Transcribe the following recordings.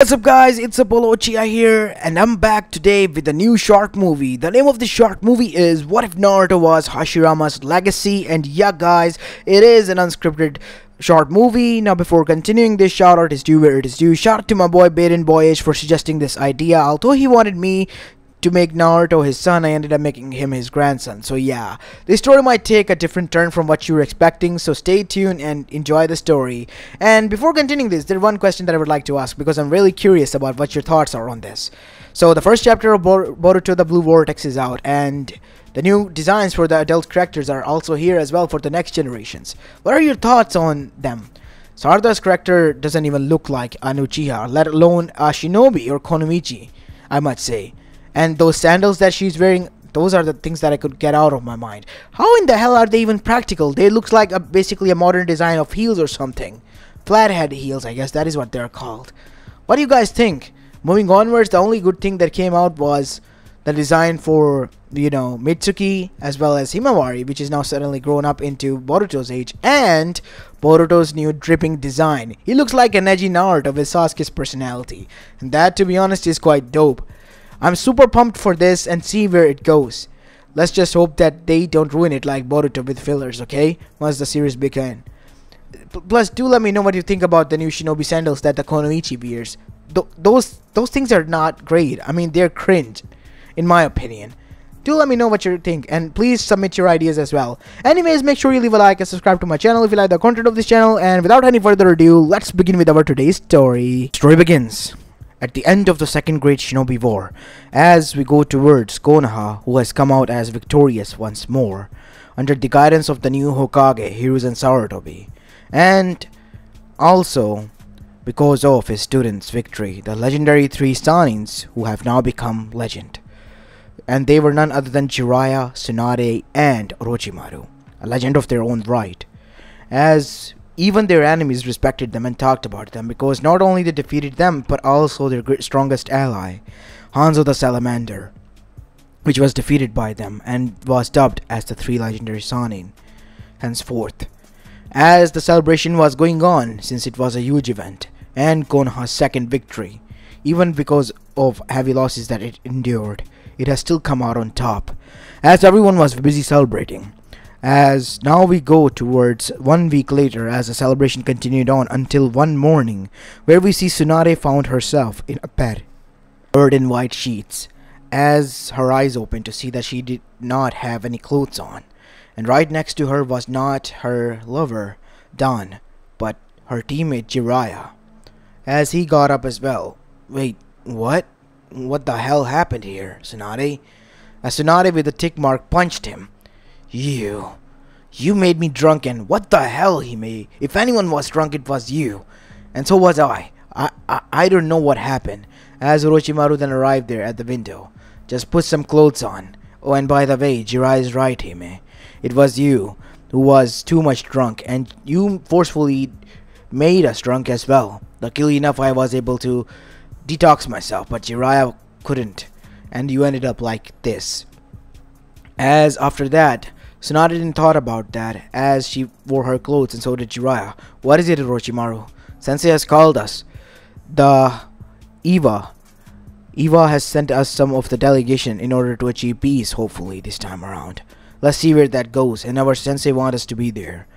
What's up guys, it's Apollo Chia here and I'm back today with a new short movie. The name of the short movie is What If Naruto Was Hashirama's Legacy, and yeah guys, it is an unscripted short movie. Now before continuing, this shout out is due where it is due. Shout out to my boy Baden Boyish for suggesting this idea. Although he wanted me to make Naruto his son, I ended up making him his grandson. So yeah, this story might take a different turn from what you were expecting, so stay tuned and enjoy the story. And before continuing this, there's one question that I would like to ask, because I'm really curious about what your thoughts are on this. So the first chapter of Boruto the Blue Vortex is out, and the new designs for the adult characters are also here as well for the next generations. What are your thoughts on them? Sarada's character doesn't even look like an Uchiha, let alone a shinobi or Konomichi, I must say. And those sandals that she's wearing, those are the things that I could get out of my mind. How in the hell are they even practical? They look like basically a modern design of heels or something. Flathead heels, I guess that is what they're called. What do you guys think? Moving onwards, the only good thing that came out was the design for, Mitsuki as well as Himawari, which is now suddenly grown up into Boruto's age, and Boruto's new dripping design. He looks like an edgy Naruto with Sasuke's personality, and that, to be honest, is quite dope. I'm super pumped for this and see where it goes. Let's just hope that they don't ruin it like Boruto with fillers, okay? Once the series begins. Plus, do let me know what you think about the new shinobi sandals that the Konomichi wears. Those things are not great. I mean, they're cringe, in my opinion. Do let me know what you think, and please submit your ideas as well. Anyways, make sure you leave a like and subscribe to my channel if you like the content of this channel. And without any further ado, let's begin with our today's story. Story begins at the end of the Second Great Shinobi War, as we go towards Konoha, who has come out as victorious once more, under the guidance of the new Hokage, Hiruzen Sarutobi, and also because of his students' victory, the legendary three Sanins, who have now become legend. And they were none other than Jiraiya, Tsunade, and Orochimaru, a legend of their own right, as even their enemies respected them and talked about them, because not only they defeated them, but also their strongest ally, Hanzo the Salamander, which was defeated by them and was dubbed as the three legendary Sannin henceforth. As the celebration was going on, since it was a huge event, and Konoha's second victory, even because of heavy losses that it endured, it has still come out on top, as everyone was busy celebrating. As now we go towards 1 week later, as the celebration continued on until one morning, where we see Tsunade found herself in a bed, covered in white sheets, as her eyes opened to see that she did not have any clothes on, and right next to her was not her lover, Dan, but her teammate Jiraiya, as he got up as well. Wait, what? What the hell happened here, Tsunade? As Tsunade with a tick mark punched him. You made me drunk, and what the hell, Hime? If anyone was drunk, it was you. And so was I. I don't know what happened. As Orochimaru then arrived there at the window. Just put some clothes on. Oh, and by the way, Jiraiya is right, Hime. It was you who was too much drunk, and you forcefully made us drunk as well. Luckily enough, I was able to detox myself, but Jiraiya couldn't. And you ended up like this. As after that, Tsunade didn't thought about that, as she wore her clothes, and so did Jiraiya. What is it, Orochimaru? Sensei has called us. The Eva has sent us some of the delegation in order to achieve peace, hopefully, this time around. Let's see where that goes, and our sensei wants us to be there.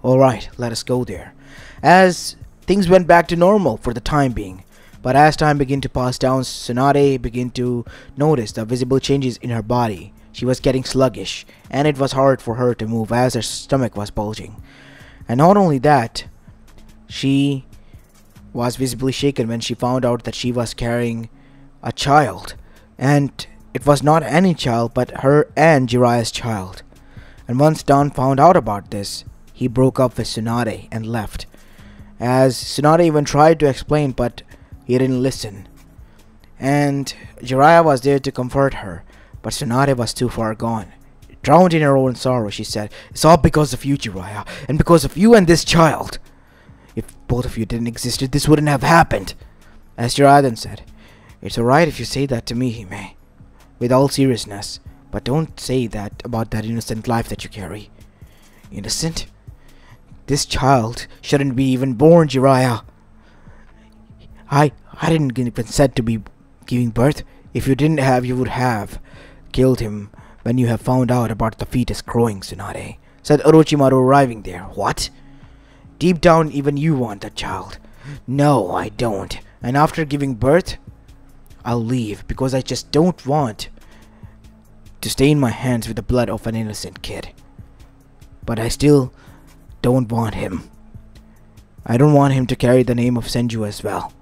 Alright, let us go there. As things went back to normal for the time being, but as time began to pass down, Tsunade began to notice the visible changes in her body. She was getting sluggish, and it was hard for her to move as her stomach was bulging. And not only that, she was visibly shaken when she found out that she was carrying a child. And it was not any child, but her and Jiraiya's child. And once Dan found out about this, he broke up with Tsunade and left. As Tsunade even tried to explain, but he didn't listen. And Jiraiya was there to comfort her, but Tsunade was too far gone. Drowned in her own sorrow, she said, "It's all because of you, Jiraiya, and because of you and this child. If both of you didn't exist, this wouldn't have happened." As Jiraiya then said, "It's alright if you say that to me, Hime, with all seriousness, but don't say that about that innocent life that you carry." "Innocent? This child shouldn't be even born, Jiraiya. I didn't consent to be giving birth. If you didn't have, you would have killed him when you have found out about the fetus growing, Tsunade, said Orochimaru, arriving there. What? Deep down, even you want that child. No, I don't. And after giving birth, I'll leave because I just don't want to stain my hands with the blood of an innocent kid. But I still don't want him. I don't want him to carry the name of Senju as well.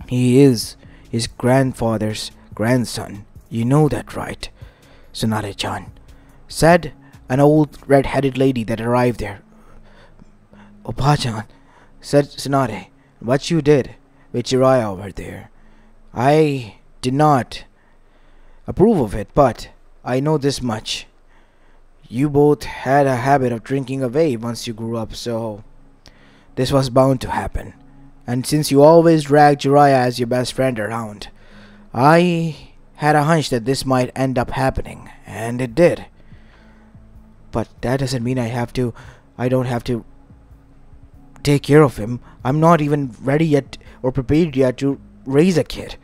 He is his grandfather's grandson. You know that, right? Tsunade-chan, said an old red-headed lady that arrived there. Oppa-chan, said Tsunade, what you did with Jiraiya over there, I did not approve of it, but I know this much. You both had a habit of drinking away once you grew up, so this was bound to happen. And since you always dragged Jiraiya as your best friend around, I had a hunch that this might end up happening, and it did. But that doesn't mean I don't have to take care of him. I'm not even ready yet or prepared yet to raise a kid.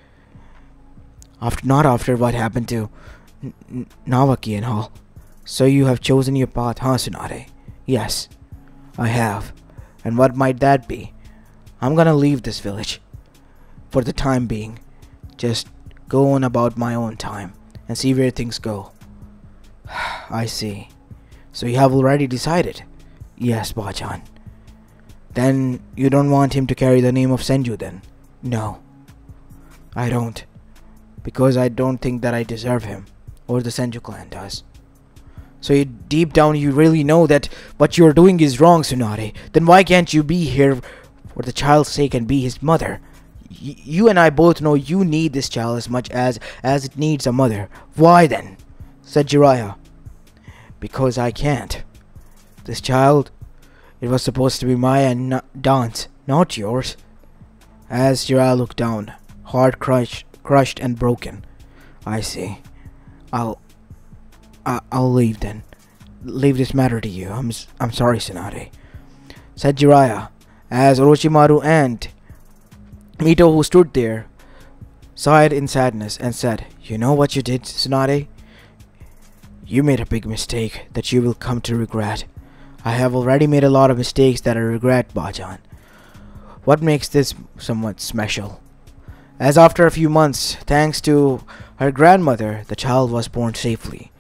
Not after what happened to Naoki and all. So you have chosen your path, huh, Tsunade? Yes, I have. And what might that be? I'm gonna leave this village. For the time being. Just go on about my own time and see where things go. I see. So you have already decided? Yes, Bachan. Then you don't want him to carry the name of Senju then? No. I don't. Because I don't think that I deserve him. Or the Senju clan does. So deep down you really know that what you're doing is wrong, Tsunade. Then why can't you be here for the child's sake and be his mother? You and I both know you need this child as much as it needs a mother. Why then? Said Jiraiya. Because I can't. This child, it was supposed to be mine and Dan's, not yours. As Jiraiya looked down, heart crushed and broken. I see. I'll leave then. Leave this matter to you. I'm sorry, Tsunade, said Jiraiya, as Orochimaru and Mito, who stood there, sighed in sadness and said, You know what you did, Tsunade? You made a big mistake that you will come to regret. I have already made a lot of mistakes that I regret, Bachan. What makes this somewhat special? As after a few months, thanks to her grandmother, the child was born safely.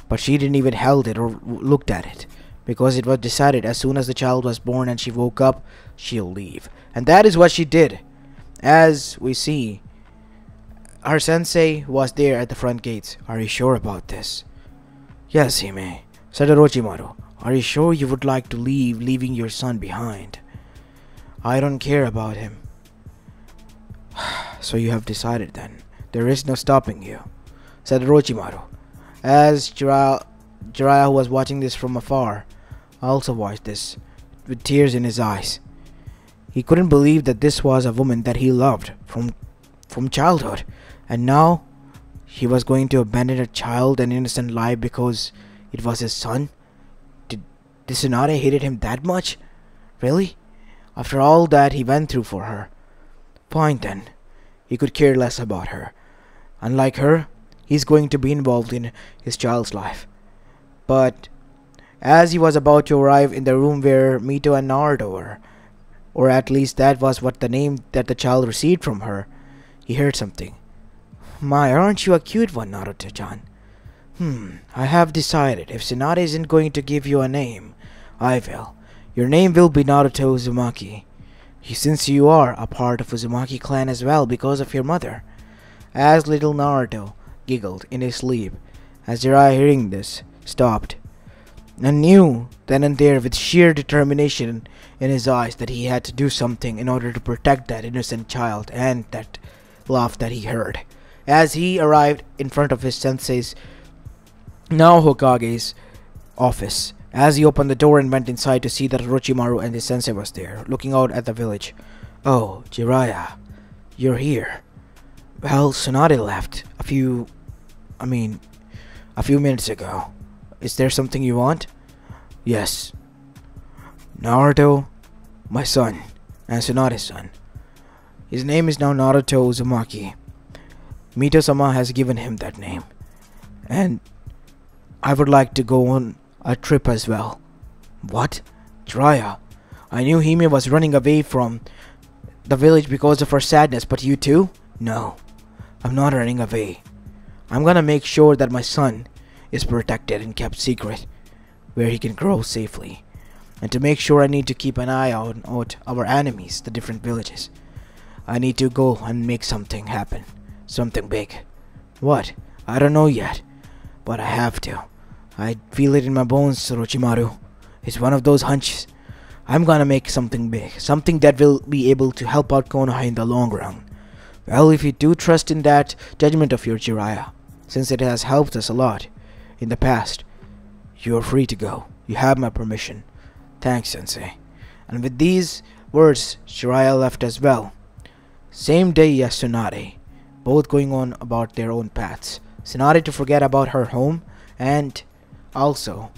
But she didn't even held it or looked at it, because it was decided as soon as the child was born and she woke up, she'll leave. And that is what she did. As we see, her sensei was there at the front gates. Are you sure about this? Yes, Hime, said Orochimaru. Are you sure you would like to leave, leaving your son behind? I don't care about him. So you have decided then. There is no stopping you, said Orochimaru. As Jiraiya, who was watching this from afar, also watched this, with tears in his eyes. He couldn't believe that this was a woman that he loved from childhood, and now he was going to abandon a child and innocent life because it was his son. Did Tsunade hated him that much? Really? After all that he went through for her. Fine then. He could care less about her. Unlike her, he's going to be involved in his child's life. But as he was about to arrive in the room where Mito and Naruto were, or at least that was what the name that the child received from her, he heard something. My, aren't you a cute one, Naruto-chan? I have decided if Tsunade isn't going to give you a name, I will. Your name will be Naruto Uzumaki. Since you are a part of Uzumaki clan as well because of your mother. As little Naruto giggled in his sleep, as Jiraiya, hearing this, stopped, and knew then and there with sheer determination in his eyes that he had to do something in order to protect that innocent child and that laugh that he heard. As he arrived in front of his sensei's, now Hokage's, office, as he opened the door and went inside to see that Orochimaru and his sensei was there, looking out at the village. Oh, Jiraiya, you're here. Well, Tsunade left a few minutes ago. Is there something you want? Yes. Naruto, my son, and Tsunade's son. His name is now Naruto Uzumaki. Mito-sama has given him that name. And I would like to go on a trip as well. What? Jiraiya. I knew Hime was running away from the village because of her sadness, but you too? No. I'm not running away. I'm gonna make sure that my son is protected and kept secret, where he can grow safely. And to make sure, I need to keep an eye on our enemies, the different villages. I need to go and make something happen. Something big. What? I don't know yet. But I have to. I feel it in my bones, Orochimaru. It's one of those hunches. I'm gonna make something big. Something that will be able to help out Konoha in the long run. Well, if you do trust in that judgment of your Jiraiya, since it has helped us a lot in the past, you are free to go. You have my permission. Thanks, Sensei. And with these words, Jiraiya left as well. Same day as Tsunade, both going on about their own paths. Tsunade to forget about her home, and also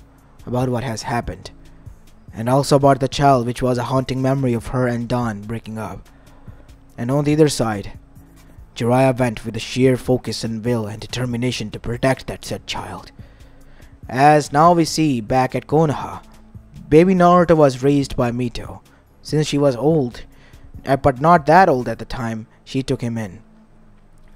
about what has happened. And also about the child, which was a haunting memory of her and Dawn breaking up. And on the other side, Jiraiya went with the sheer focus and will and determination to protect that said child. As now we see back at Konoha, baby Naruto was raised by Mito. Since she was old, but not that old at the time, she took him in.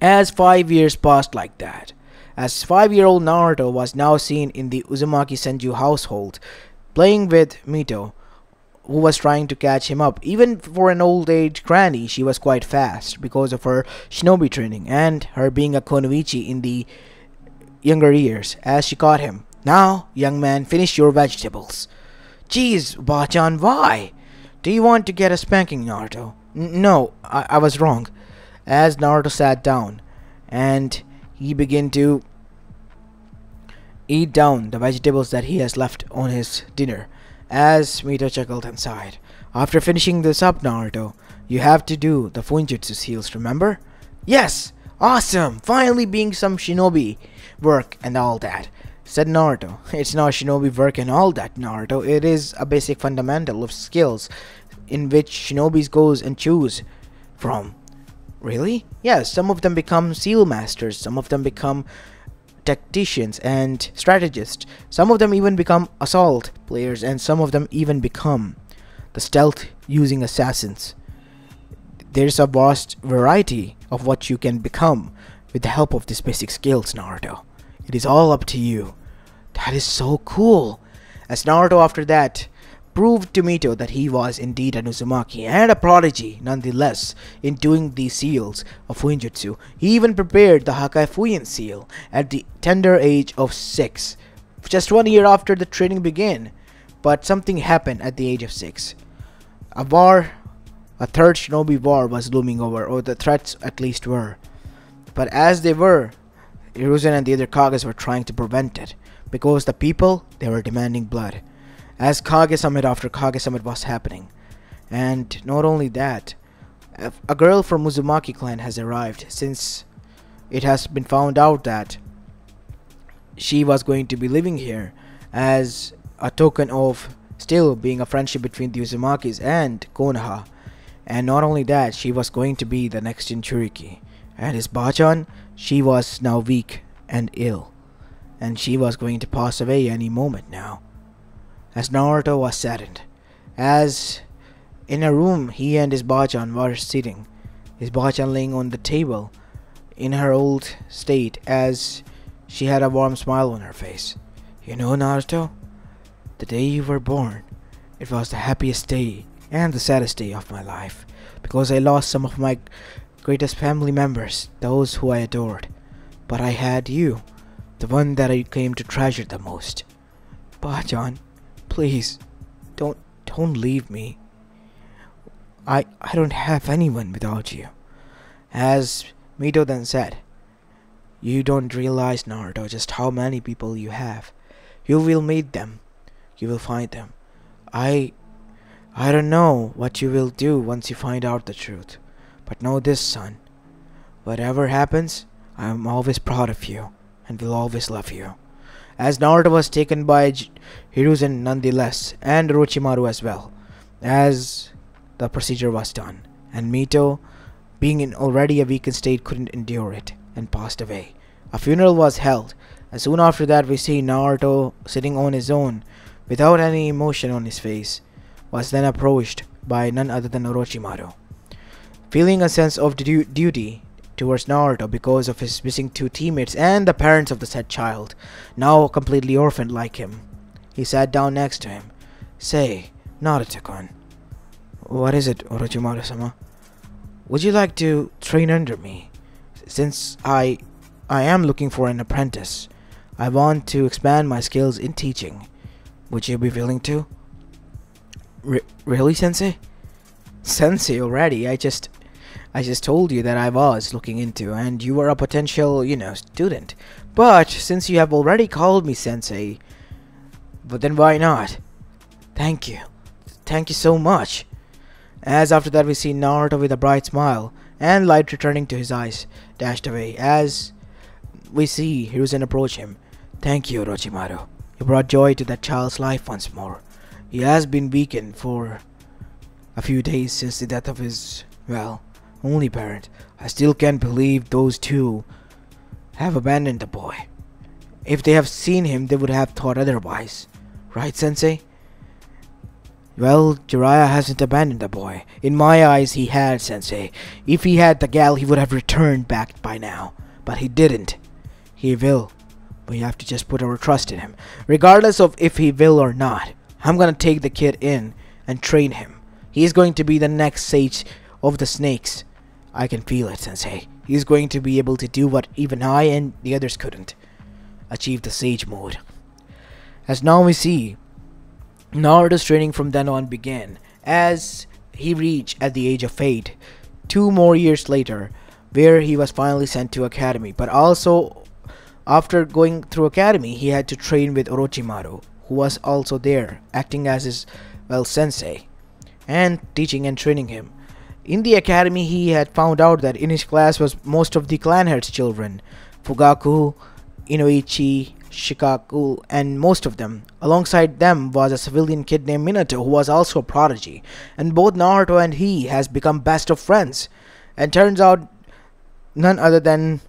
As 5 years passed like that, as 5-year-old Naruto was now seen in the Uzumaki Senju household, playing with Mito, who was trying to catch him up. Even for an old age granny, she was quite fast because of her shinobi training and her being a kunoichi in the younger years. As she caught him, "Now, young man, finish your vegetables." "Jeez, Bachan, why? Do you want to get a spanking, Naruto?" No, I was wrong." As Naruto sat down and he began to eat down the vegetables that he has left on his dinner, as Mito chuckled and sighed. "After finishing this up, Naruto, you have to do the Fuinjutsu seals, remember?" "Yes! Awesome! Finally being some shinobi work and all that," said Naruto. "It's not shinobi work and all that, Naruto. It is a basic fundamental of skills in which shinobis goes and choose from." "Really?" "Yes, some of them become seal masters, some of them become tacticians and strategists, some of them even become assault players, and some of them even become the stealth using assassins. There's a vast variety of what you can become with the help of these basic skills, Naruto. It is all up to you." "That is so cool." As Naruto after that proved to Mito that he was indeed an Uzumaki and a prodigy nonetheless in doing these seals of Fuinjutsu. He even prepared the Hakai Fuin seal at the tender age of 6, just 1 year after the training began. But something happened at the age of 6. A third shinobi war was looming over, or the threats at least were. But as they were, Hiruzen and the other Kages were trying to prevent it, because the people, they were demanding blood. As Kage Summit after Kage Summit was happening. And not only that, a girl from Uzumaki clan has arrived, since it has been found out that she was going to be living here as a token of still being a friendship between the Uzumakis and Konoha. And not only that, she was going to be the next Jinchuriki. And his Bachan, she was now weak and ill, and she was going to pass away any moment now. As Naruto was saddened, as in a room he and his Bachan were sitting, his Bachan laying on the table in her old state, as she had a warm smile on her face. "You know, Naruto, the day you were born, it was the happiest day and the saddest day of my life, because I lost some of my greatest family members, those who I adored. But I had you, the one that I came to treasure the most. Bachan, please, don't leave me. I don't have anyone without you." As Mito then said, "You don't realize, Naruto, just how many people you have. You will meet them. You will find them. I don't know what you will do once you find out the truth. But know this, son. Whatever happens, I am always proud of you and will always love you." As Naruto was taken by Hiruzen nonetheless, and Orochimaru as well, as the procedure was done, and Mito being in already a weakened state, couldn't endure it and passed away. A funeral was held, and soon after that we see Naruto sitting on his own, without any emotion on his face, was then approached by none other than Orochimaru. Feeling a sense of duty towards Naruto because of his missing two teammates and the parents of the said child, now completely orphaned like him, he sat down next to him. Say, Naruto-kun. What is it, Orochimaru-sama? Would you like to train under me? Since I am looking for an apprentice, I want to expand my skills in teaching. Would you be willing to? Really, Sensei? Sensei already? I just told you that I was looking into, and you were a potential, student. But since you have already called me Sensei, but then why not? Thank you. Thank you so much. As after that we see Naruto with a bright smile and light returning to his eyes, dashed away as we see Hiruzen approach him. Thank you, Orochimaru. You brought joy to that child's life once more. He has been weakened for a few days since the death of his, only parent. I still can't believe those two have abandoned the boy. If they have seen him, they would have thought otherwise. Right, Sensei? Well, Jiraiya hasn't abandoned the boy. In my eyes, he had, Sensei. If he had the gal, he would have returned back by now. But he didn't. He will. We have to just put our trust in him. Regardless of if he will or not, I'm gonna take the kid in and train him. He's going to be the next sage of the snakes. I can feel it, Sensei. He's going to be able to do what even I and the others couldn't. Achieve the sage mode. As now we see, Naruto's training from then on began, as he reached at the age of 8, 2 more years later, where he was finally sent to academy. But also, after going through academy, he had to train with Orochimaru, who was also there, acting as his, sensei, and teaching and training him. In the academy, he had found out that in his class was most of the clan heads' children, Fugaku, Inoichi, Shikaku, and most of them. Alongside them was a civilian kid named Minato, who was also a prodigy, and both Naruto and he has become best of friends. And turns out none other than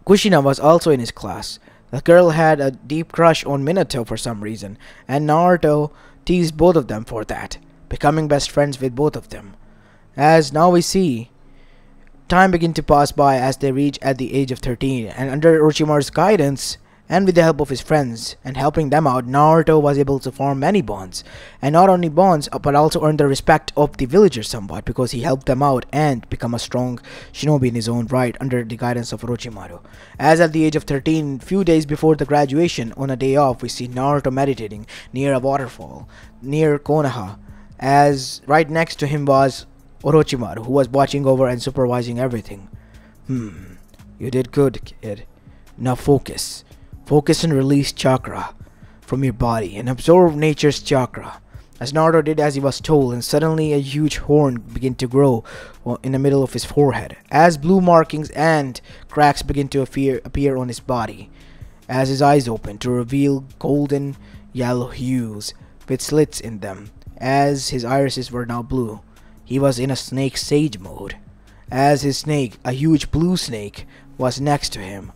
Kushina was also in his class. The girl had a deep crush on Minato for some reason, and Naruto teased both of them for that, becoming best friends with both of them. As now we see, time began to pass by as they reach at the age of 13, and under Orochimaru's guidance and with the help of his friends and helping them out, Naruto was able to form many bonds, and not only bonds but also earn the respect of the villagers somewhat because he helped them out and become a strong shinobi in his own right under the guidance of Orochimaru. As at the age of 13, few days before the graduation, on a day off, we see Naruto meditating near a waterfall near Konoha, as right next to him was Orochimaru, who was watching over and supervising everything. You did good, kid. Now focus. Focus and release chakra from your body and absorb nature's chakra. As Naruto did as he was told, and suddenly a huge horn began to grow in the middle of his forehead, as blue markings and cracks began to appear on his body, as his eyes opened to reveal golden yellow hues with slits in them, as his irises were now blue. He was in a snake sage mode, as his snake, a huge blue snake, was next to him,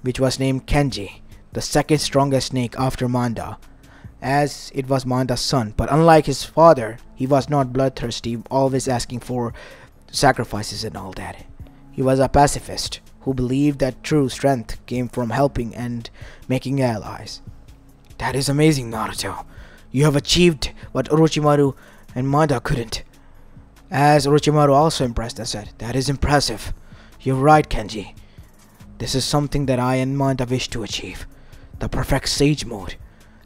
which was named Kenji, the second strongest snake after Manda, as it was Manda's son. But unlike his father, he was not bloodthirsty, always asking for sacrifices and all that. He was a pacifist who believed that true strength came from helping and making allies. That is amazing, Naruto. You have achieved what Orochimaru and Manda couldn't. As Orochimaru also impressed and said, that is impressive. You're right, Kenji. This is something that I and Manda wish to achieve. The perfect sage mode.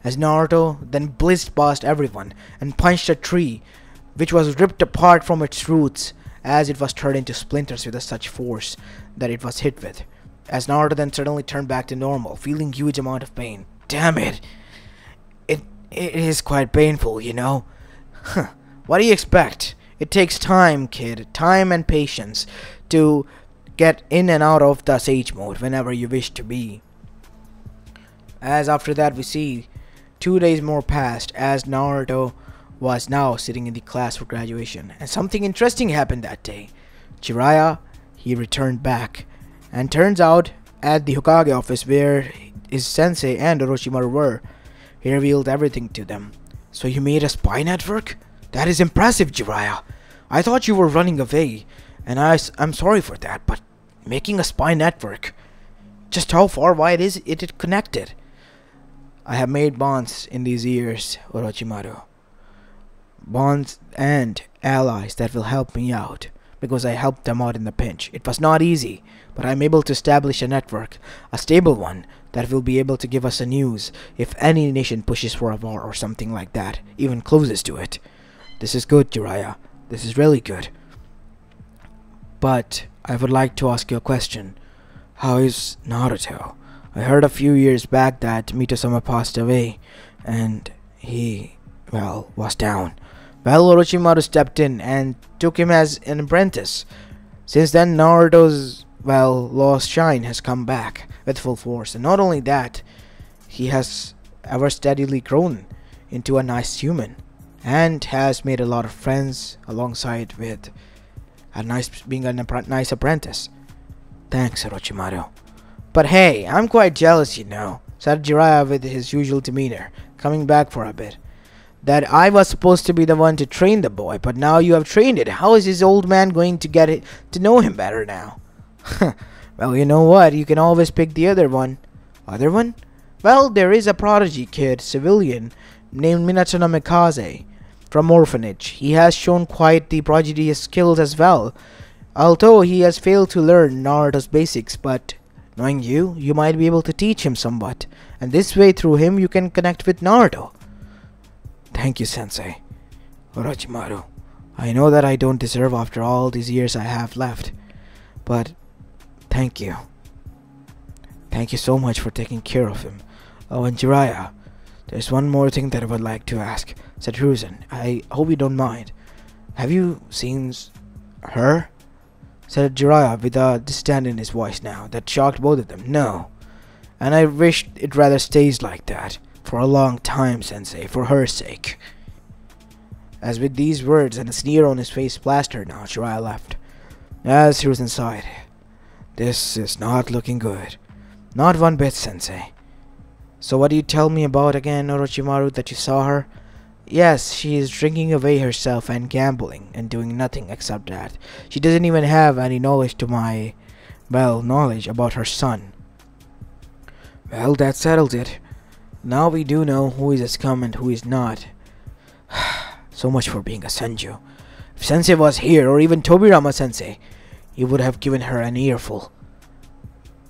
As Naruto then blitzed past everyone and punched a tree, which was ripped apart from its roots as it was turned into splinters with such force that it was hit with. As Naruto then suddenly turned back to normal, feeling huge amount of pain. Damn it. It is quite painful, you know. What do you expect? It takes time, kid. Time and patience to get in and out of the sage mode whenever you wish to be. As after that we see 2 days more passed as Naruto was now sitting in the class for graduation, and something interesting happened that day. Jiraiya, he returned back. And turns out, at the Hokage office where his sensei and Orochimaru were, he revealed everything to them. So you made a spy network? That is impressive, Jiraiya. I thought you were running away, and I'm sorry for that, but making a spy network, just how far wide is it connected? I have made bonds in these years, Orochimaru. Bonds and allies that will help me out, because I helped them out in the pinch. It was not easy, but I'm able to establish a network, a stable one, that will be able to give us a news if any nation pushes for a war or something like that, even closes to it. This is good, Jiraiya. This is really good. But I would like to ask you a question. How is Naruto? I heard a few years back that Mitosama passed away, and he, well, was down. Well, Orochimaru stepped in and took him as an apprentice. Since then, Naruto's, well, lost shine has come back with full force. And not only that, he has ever steadily grown into a nice human and has made a lot of friends alongside with being a nice apprentice. Thanks, Orochimaru. But hey, I'm quite jealous, you know, said Jiraiya with his usual demeanor, coming back for a bit. That I was supposed to be the one to train the boy, but now you have trained it. How is this old man going to get it to know him better now? Well, you know what? You can always pick the other one. Other one? Well, there is a prodigy kid, civilian, named Minato no Mikaze, from orphanage. He has shown quite the prodigious skills as well, although he has failed to learn Naruto's basics, but knowing you, you might be able to teach him somewhat, and this way through him you can connect with Naruto. Thank you, Sensei. Orochimaru, I know that I don't deserve after all these years I have left, but thank you. Thank you so much for taking care of him. Oh, and Jiraiya, there's one more thing that I would like to ask, said Hiruzen. I hope you don't mind. Have you seen her? Said Jiraiya with a disdain in his voice now that shocked both of them. No. And I wish it rather stays like that. For a long time, Sensei, for her sake. As with these words and a sneer on his face plastered now, Jiraiya left. As he was inside, this is not looking good. Not one bit, Sensei. So what do you tell me about again, Orochimaru, that you saw her? Yes, she is drinking away herself and gambling and doing nothing except that. She doesn't even have any knowledge to my, well, knowledge about her son. Well, that settles it. Now we do know who is a scum and who is not. So much for being a Senju. If Sensei was here, or even Tobirama Sensei, he would have given her an earful.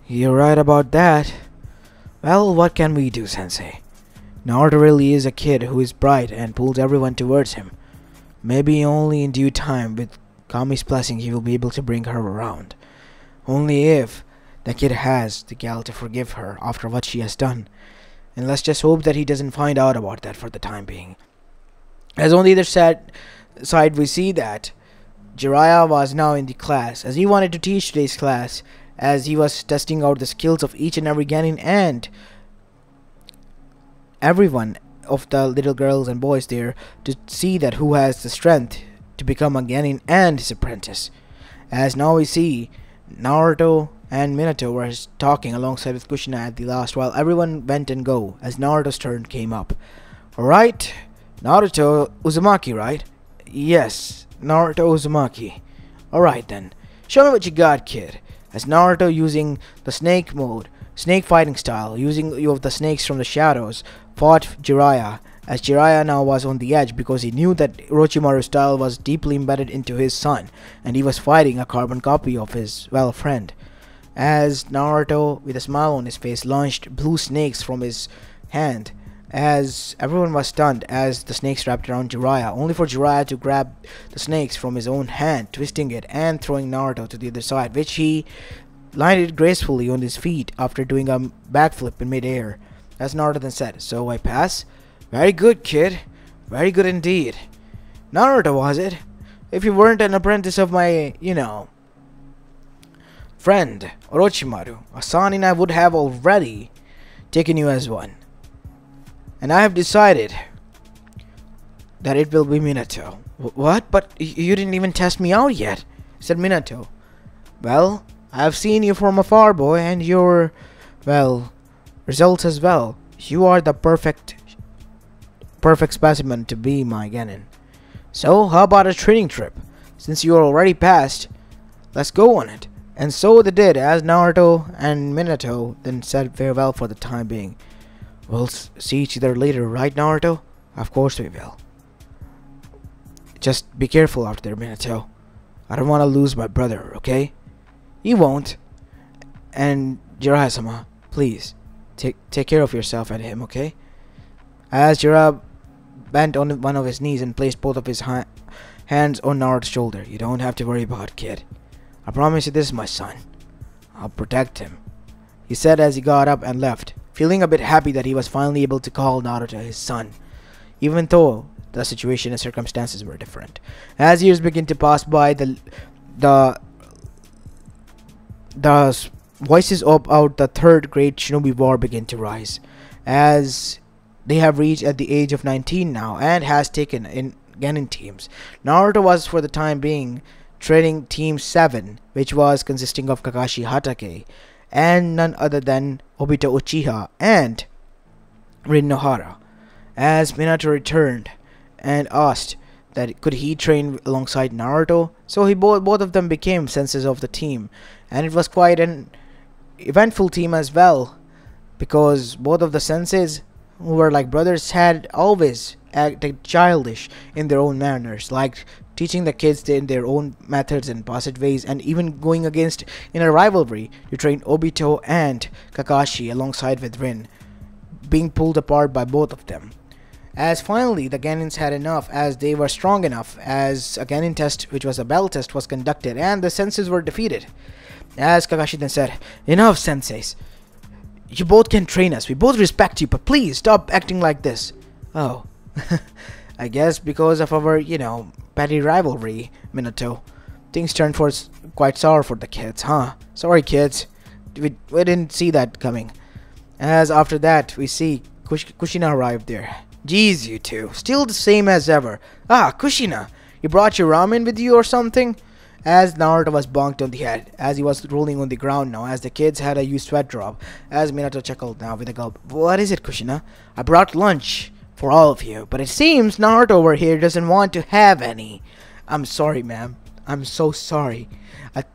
You're right about that. Well, what can we do, Sensei? Naruto really is a kid who is bright and pulls everyone towards him. Maybe only in due time, with Kami's blessing, he will be able to bring her around. Only if the kid has the gall to forgive her after what she has done. And let's just hope that he doesn't find out about that for the time being. As on the other side, we see that Jiraiya was now in the class, as he wanted to teach today's class, as he was testing out the skills of each and every genin and everyone of the little girls and boys there, to see that who has the strength to become a genin and his apprentice. As now we see Naruto and Minato were talking alongside with Kushina at the last, while everyone went and go as Naruto's turn came up. Alright, Naruto Uzumaki, right? Yes, Naruto Uzumaki. Alright then, show me what you got, kid. As Naruto, using the snake mode, snake fighting style, using the snakes from the shadows, fought Jiraiya, as Jiraiya now was on the edge because he knew that Orochimaru's style was deeply embedded into his son, and he was fighting a carbon copy of his, well, friend. As Naruto, with a smile on his face, launched blue snakes from his hand, as everyone was stunned as the snakes wrapped around Jiraiya, only for Jiraiya to grab the snakes from his own hand, twisting it and throwing Naruto to the other side, which he landed gracefully on his feet after doing a backflip in midair. As Naruto then said, "So I pass? Very good, kid. Very good indeed." Naruto, was it? If you weren't an apprentice of my, friend, Orochimaru, Asani and I would have already taken you as one. And I have decided that it will be Minato. What? But you didn't even test me out yet. said Minato. Well, I've seen you from afar, boy, and your, well, results as well. You are the perfect specimen to be my Genin. So, how about a training trip? Since you are already passed, let's go on it. And so they did, as Naruto and Minato then said farewell for the time being. We'll see each other later, right, Naruto? Of course we will. Just be careful out there, Minato. I don't want to lose my brother, okay? You won't. And Jiraiya-sama, please, take care of yourself and him, okay? As Jiraiya bent on one of his knees and placed both of his hands on Naruto's shoulder. You don't have to worry about it, kid. I promise you this is my son. I'll protect him, he said as he got up and left, feeling a bit happy that he was finally able to call Naruto his son, even though the situation and circumstances were different. As years begin to pass by, the voices about the third great shinobi war begin to rise, as they have reached at the age of 19 now and has taken in Genin teams. Naruto was for the time being training Team 7, which was consisting of Kakashi Hatake and none other than Obito Uchiha and Rin Nohara. As Minato returned and asked that could he train alongside Naruto, so both of them became senseis of the team, and it was quite an eventful team as well, because both of the senseis, who were like brothers, had always acted childish in their own manners, like teaching the kids in their own methods and positive ways, and even going against in a rivalry to train Obito and Kakashi alongside with Rin, being pulled apart by both of them. As finally the Genins had enough, as they were strong enough, as a Genin test, which was a battle test, was conducted and the senseis were defeated. As Kakashi then said, "Enough, senseis. You both can train us. We both respect you, but please stop acting like this." Oh, I guess because of our, petty rivalry, Minato, things turned for quite sour for the kids, huh? Sorry, kids. We didn't see that coming. As after that, we see Kushina arrived there. Jeez, you two. Still the same as ever. Ah, Kushina, you brought your ramen with you or something? As Naruto was bonked on the head, as he was rolling on the ground now, as the kids had a huge sweat drop, as Minato chuckled now with a gulp. What is it, Kushina? I brought lunch for all of you, but it seems Naruto over here doesn't want to have any. I'm sorry, ma'am. I'm so sorry.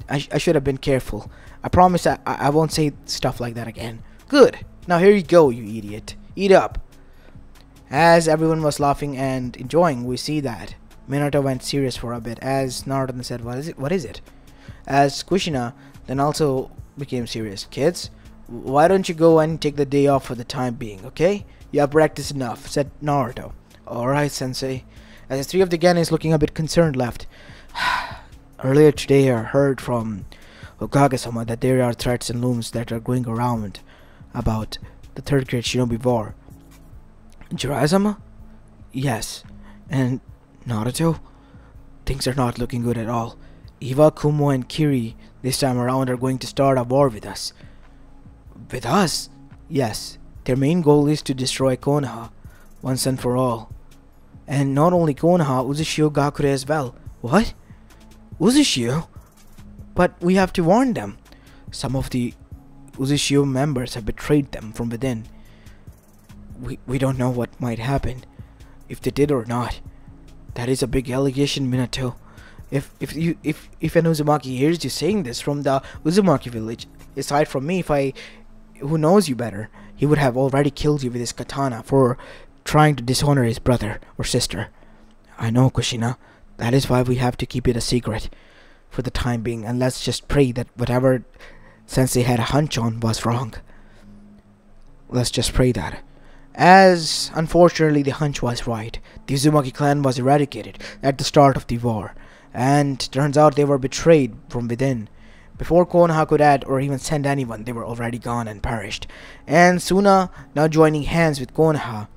I should have been careful. I promise I won't say stuff like that again. Good. Now here you go, you idiot. Eat up. As everyone was laughing and enjoying, we see that Minato went serious for a bit, as Naruto then said, What is it? As Kushina then also became serious. Kids, why don't you go and take the day off for the time being, okay? You have practiced enough, said Naruto. Alright, sensei. As the three of the Genins, looking a bit concerned, left. Earlier today I heard from Hokage-sama that there are threats and looms that are going around about the third great shinobi war. Jiraiya-sama? Yes. And Naruto? Things are not looking good at all. Iwa, Kumo, and Kiri this time around are going to start a war with us. With us? Yes. Their main goal is to destroy Konoha, once and for all. And not only Konoha, Uzashio Gakure as well. What? Uzashio? But we have to warn them. Some of the Uzashio members have betrayed them from within. We don't know what might happen, if they did or not. That is a big allegation, Minato. If an Uzumaki hears you saying this from the Uzumaki village, aside from me, who knows you better, he would have already killed you with his katana for trying to dishonor his brother or sister. I know, Kushina. That is why we have to keep it a secret for the time being, and let's just pray that whatever Sensei had a hunch on was wrong. Let's just pray that. As unfortunately the hunch was right, the Uzumaki clan was eradicated at the start of the war, and turns out they were betrayed from within. Before Konoha could add or even send anyone, they were already gone and perished. And Suna, now joining hands with Konoha,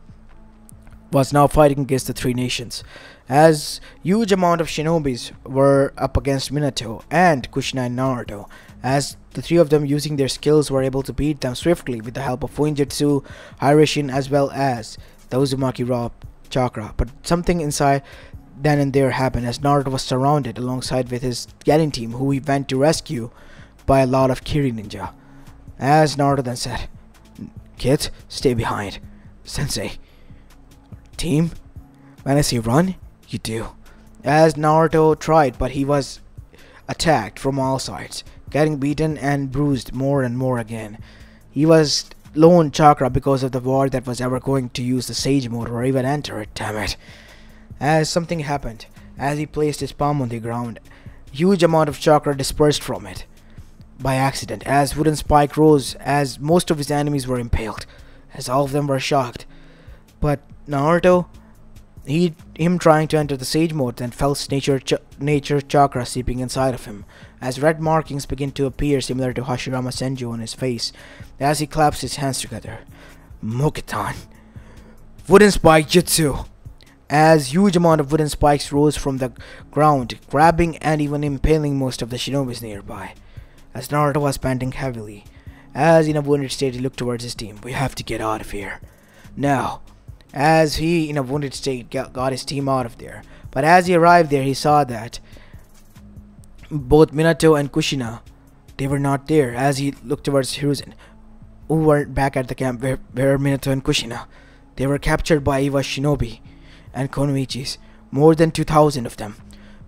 was now fighting against the three nations, as huge amount of shinobis were up against Minato and Kushina and Naruto, as the three of them using their skills were able to beat them swiftly with the help of Fuinjutsu, Hiraishin, as well as the Uzumaki Raw Chakra. But something inside then and there happened as Naruto was surrounded alongside with his getting team, who he went to rescue by a lot of Kiri ninja. As Naruto then said, "Kids, stay behind. Sensei. Team, when I say run, you do." As Naruto tried, but he was attacked from all sides, getting beaten and bruised more and more again. He was low on chakra because of the war that was ever going to use the Sage mode or even enter it, damn it. As something happened, as he placed his palm on the ground, huge amount of chakra dispersed from it by accident, as wooden spike rose, as most of his enemies were impaled, as all of them were shocked. But Naruto, him trying to enter the Sage mode, then felt nature chakra seeping inside of him, as red markings begin to appear similar to Hashirama Senju on his face, as he claps his hands together. Mokuton. Wooden spike jutsu. As huge amount of wooden spikes rose from the ground, grabbing and even impaling most of the shinobis nearby, as Naruto was panting heavily. As in a wounded state, he looked towards his team. "We have to get out of here now." As he, in a wounded state, got his team out of there. But as he arrived there, he saw that both Minato and Kushina, they were not there. As he looked towards Hiruzen, who were back at the camp, where Minato and Kushina, they were captured by Iwa Shinobi and Konoichis, more than 2,000 of them.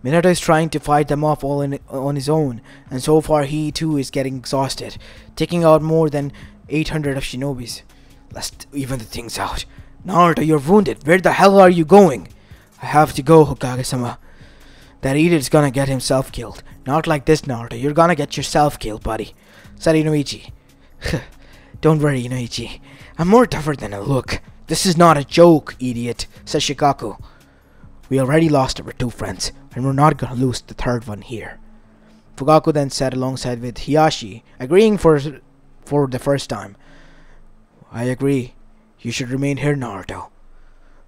Minato is trying to fight them off all on his own, and so far he too is getting exhausted, taking out more than 800 of shinobis. Let's even the things out. "Naruto, you're wounded. Where the hell are you going?" "I have to go, Hokage-sama. That idiot's gonna get himself killed." "Not like this, Naruto. You're gonna get yourself killed, buddy," said Inoichi. "Don't worry, Inoichi. I'm more tougher than I look. This is not a joke, idiot," said Shikaku. "We already lost our 2 friends, and we're not gonna lose the 3rd one here." Fugaku then said alongside with Hiyashi, agreeing for the first time. "I agree. You should remain here, Naruto.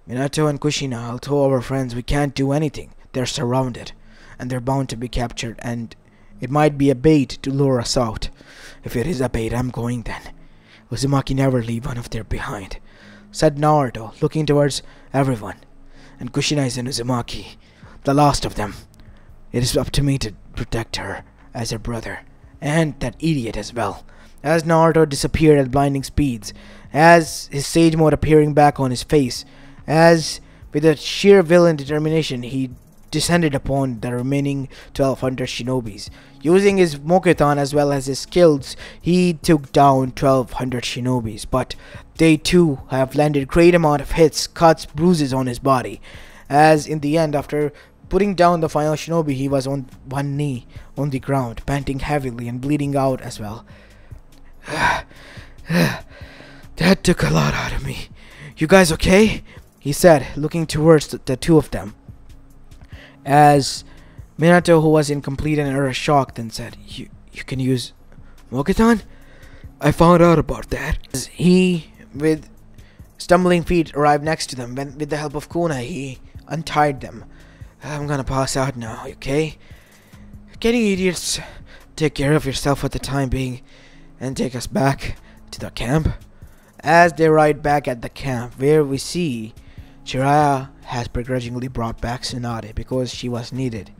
Minato and Kushina, I'll tell our friends we can't do anything. They're surrounded, and they're bound to be captured, and it might be a bait to lure us out. If it is a bait, I'm going then. Uzumaki never leave one of them behind," said Naruto, looking towards everyone. "And Kushina is in Uzumaki, the last of them. It is up to me to protect her as her brother, and that idiot as well." As Naruto disappeared at blinding speeds, as his Sage mode appearing back on his face, as with a sheer will and determination he descended upon the remaining 1,200 shinobis. Using his Mokuton as well as his skills, he took down 1,200 shinobis, but they too have landed great amount of hits, cuts, bruises on his body. As in the end, after putting down the final shinobi, he was on one knee on the ground, panting heavily and bleeding out as well. "That took a lot out of me. You guys okay?" he said, looking towards the 2 of them. As Minato, who was in complete and utter shock, then said, You can use Mokuton? I found out about that." As he, with stumbling feet, arrived next to them. With the help of Kunai, he untied them. "I'm gonna pass out now, okay? Getting idiots, take care of yourself for the time being, and take us back to the camp." As they ride back at the camp, where we see Jiraiya has begrudgingly brought back Tsunade because she was needed.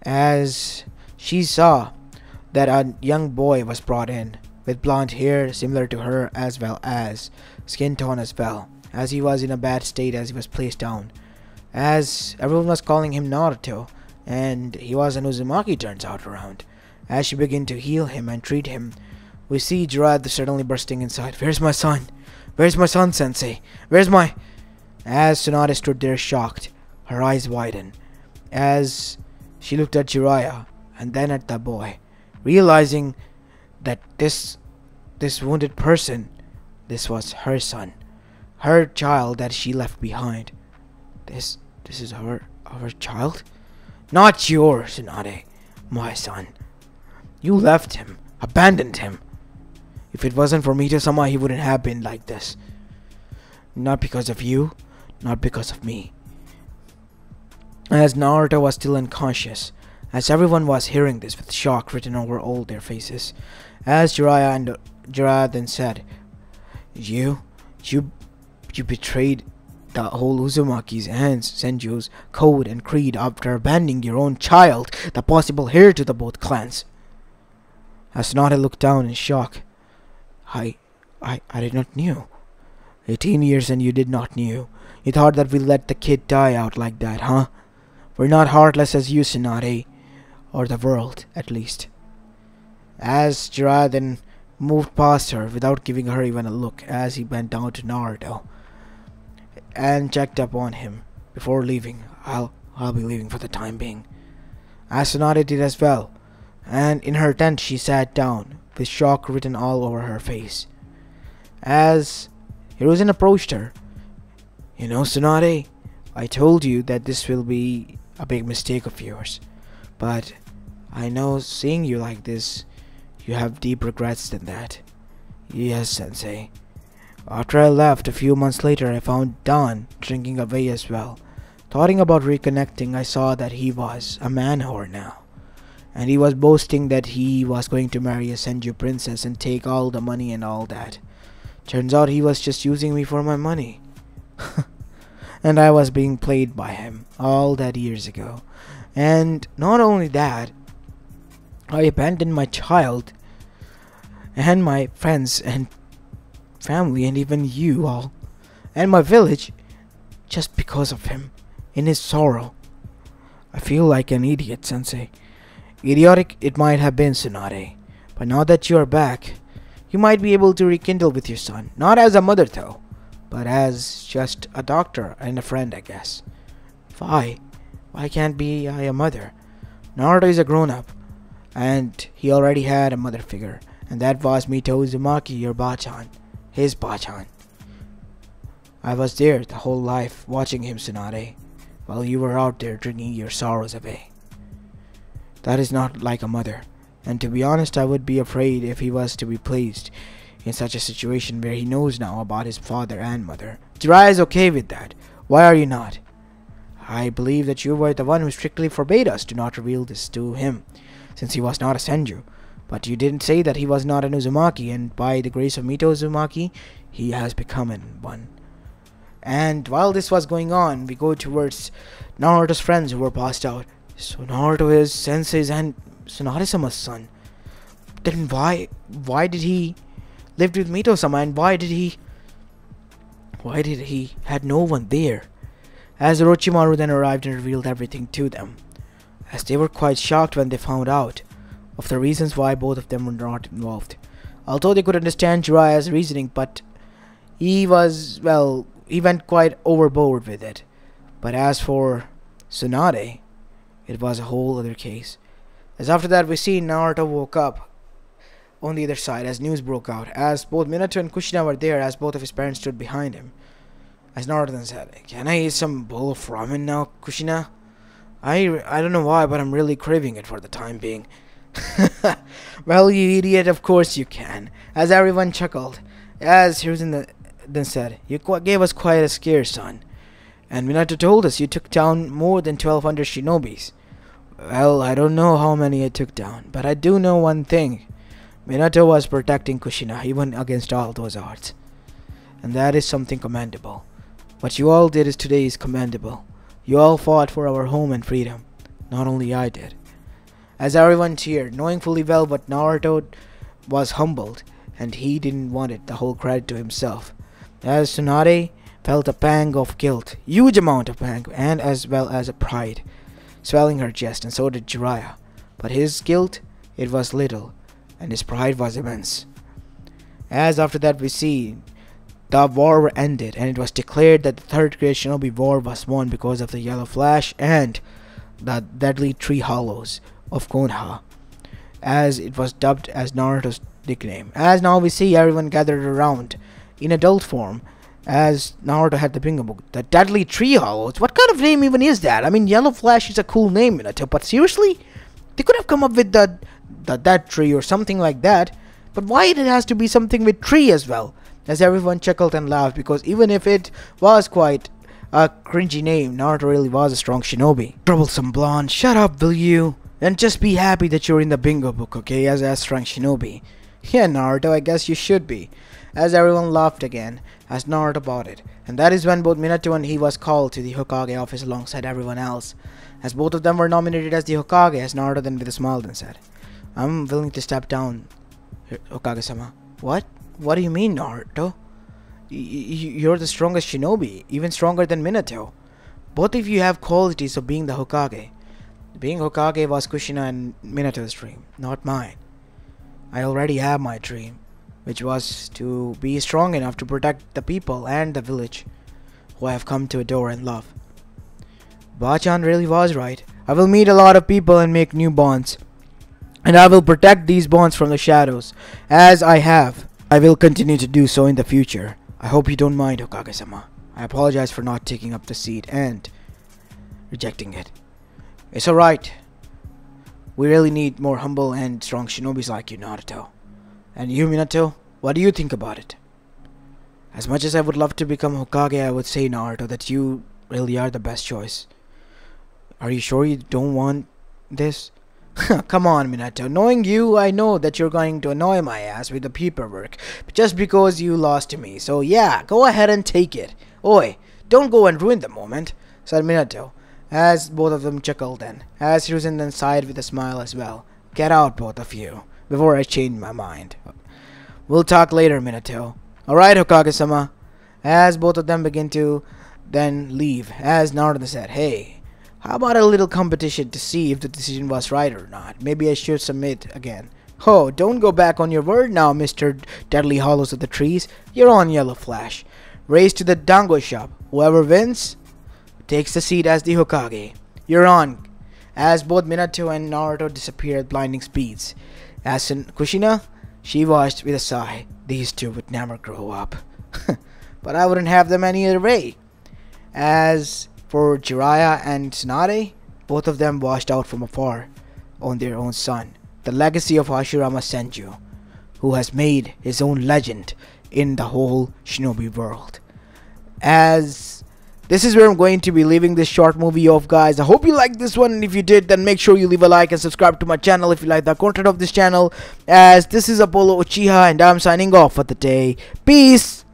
As she saw that a young boy was brought in with blonde hair similar to her, as well as skin tone as well, as he was in a bad state as he was placed down. As everyone was calling him Naruto, and he was an Uzumaki, turns out around. As she began to heal him and treat him, we see Jiraiya suddenly bursting inside. "Where's my son? Where's my son, Sensei? Where's my..." As Tsunade stood there shocked, her eyes widened, as she looked at Jiraiya and then at the boy, realizing that this wounded person, this was her son, her child that she left behind. This is our child? "Not yours, Tsunade. My son. You left him, abandoned him. If it wasn't for Mito-sama, he wouldn't have been like this. Not because of you, not because of me." As Naruto was still unconscious, as everyone was hearing this with shock written over all their faces, as Jiraiya then said, You betrayed the whole Uzumaki's and Senju's code and creed after abandoning your own child, the possible heir to the both clans. As Tsunade looked down in shock. I did not knew. 18 years and you did not knew. You thought that we let the kid die out like that, huh? We're not heartless as you, Tsunade. Or the world, at least. As Jiraiya then moved past her without giving her even a look as he bent down to Naruto and checked up on him before leaving. I'll be leaving for the time being. As Tsunade did as well, and in her tent she sat down with shock written all over her face. As Hiruzen approached her, you know, Tsunade, I told you that this will be a big mistake of yours, but I know seeing you like this, you have deep regrets than that. Yes, Sensei. After I left, a few months later, I found Dan drinking away as well. Thoughting about reconnecting, I saw that he was a man-whore now. And he was boasting that he was going to marry a Senju princess and take all the money and all that. Turns out he was just using me for my money. And I was being played by him all that years ago. And not only that, I abandoned my child and my friends and family and even you all and my village just because of him in his sorrow. I feel like an idiot, Sensei. Idiotic it might have been, Tsunade, but now that you are back, you might be able to rekindle with your son. Not as a mother though, but as just a doctor and a friend, I guess. Why can't be I a mother? Naruto is a grown-up, and he already had a mother figure, and that was Mito Uzumaki, your Bachan. His Bachan. I was there the whole life, watching him, Tsunade, while you were out there drinking your sorrows away. That is not like a mother, and to be honest, I would be afraid if he was to be placed in such a situation where he knows now about his father and mother. Jiraiya is okay with that. Why are you not? I believe that you were the one who strictly forbade us to not reveal this to him, since he was not a Senju. But you didn't say that he was not an Uzumaki, and by the grace of Mito Uzumaki, he has become one. And while this was going on, we go towards Naruto's friends who were passed out. So Naruto is Sensei's and Tsunade-sama's son. Then why did he live with Mito-sama, and why did he had no one there? As Orochimaru then arrived and revealed everything to them, as they were quite shocked when they found out of the reasons why both of them were not involved. Although they could understand Jiraiya's reasoning, but he went quite overboard with it. But as for Tsunade, it was a whole other case. As after that we see Naruto woke up on the other side as news broke out, as both Minato and Kushina were there, as both of his parents stood behind him. As Naruto then said, "Can I eat some bowl of ramen now, Kushina? I don't know why, but I'm really craving it for the time being." Well, you idiot, of course you can. As everyone chuckled, as Hiruzen then said, "You gave us quite a scare, son. And Minato told us you took down more than 1,200 shinobis." Well, I don't know how many I took down, but I do know one thing. Minato was protecting Kushina even against all those odds. And that is something commendable. What you all did today is commendable. You all fought for our home and freedom. Not only I did. As everyone cheered, knowing fully well what Naruto was humbled, and he didn't want it the whole credit to himself. As Tsunade felt a pang of guilt, huge amount of pang, and as well as a pride, swelling her chest, and so did Jiraiya. But his guilt, it was little, and his pride was immense. As after that we see the war ended, and it was declared that the Third Great Shinobi War was won because of the Yellow Flash and the Deadly Tree Hollows of Konoha, as it was dubbed as Naruto's nickname. As now we see everyone gathered around in adult form, as Naruto had the bingo book. The Deadly Tree Hollows? What kind of name even is that? I mean, Yellow Flash is a cool name, Minato, but seriously? They could have come up with that tree or something like that, but why it has to be something with tree as well? As everyone chuckled and laughed, because even if it was quite a cringy name, Naruto really was a strong shinobi. Troublesome blonde, shut up, will you? And just be happy that you're in the bingo book, okay, as a strong shinobi. Yeah, Naruto, I guess you should be. as everyone laughed again as Naruto bought it. And that is when both Minato and he was called to the Hokage office alongside everyone else. As both of them were nominated as the Hokage, as Naruto then with a smile then said, "I'm willing to step down, Hokage-sama." What? What do you mean, Naruto? You're the strongest shinobi, even stronger than Minato. Both of you have qualities of being the Hokage. Being Hokage was Kushina and Minato's dream, not mine. I already have my dream, which was to be strong enough to protect the people and the village who I have come to adore and love. Bachan really was right. I will meet a lot of people and make new bonds. And I will protect these bonds from the shadows, as I have. I will continue to do so in the future. I hope you don't mind, Hokage-sama. I apologize for not taking up the seat and rejecting it. It's alright. We really need more humble and strong shinobis like you, Naruto. And you, Minato, what do you think about it? As much as I would love to become Hokage, I would say, Naruto, that you really are the best choice. Are you sure you don't want this? Come on, Minato. Knowing you, I know that you're going to annoy my ass with the paperwork just because you lost to me. So yeah, go ahead and take it. Oi, don't go and ruin the moment, said Minato, as both of them chuckled then, as Hiruzen then sighed with a smile as well. Get out, both of you, before I change my mind. We'll talk later, Minato. Alright, Hokage-sama. As both of them begin to then leave, as Naruto said, hey, how about a little competition to see if the decision was right or not? Maybe I should submit again. Oh, don't go back on your word now, Mr. Deadly Hollows of the Trees. You're on Yellow Flash. Race to the Dango shop. Whoever wins takes the seat as the Hokage. You're on. As both Minato and Naruto disappear at blinding speeds. As in Kushina, she watched with a sigh. These two would never grow up. But I wouldn't have them any other way. As for Jiraiya and Tsunade, both of them watched out from afar on their own son, the legacy of Hashirama Senju, who has made his own legend in the whole shinobi world. As this is where I'm going to be leaving this short movie off, guys. I hope you liked this one, and if you did, then make sure you leave a like and subscribe to my channel if you like the content of this channel. As this is Apollo Uchiha, and I'm signing off for the day. Peace!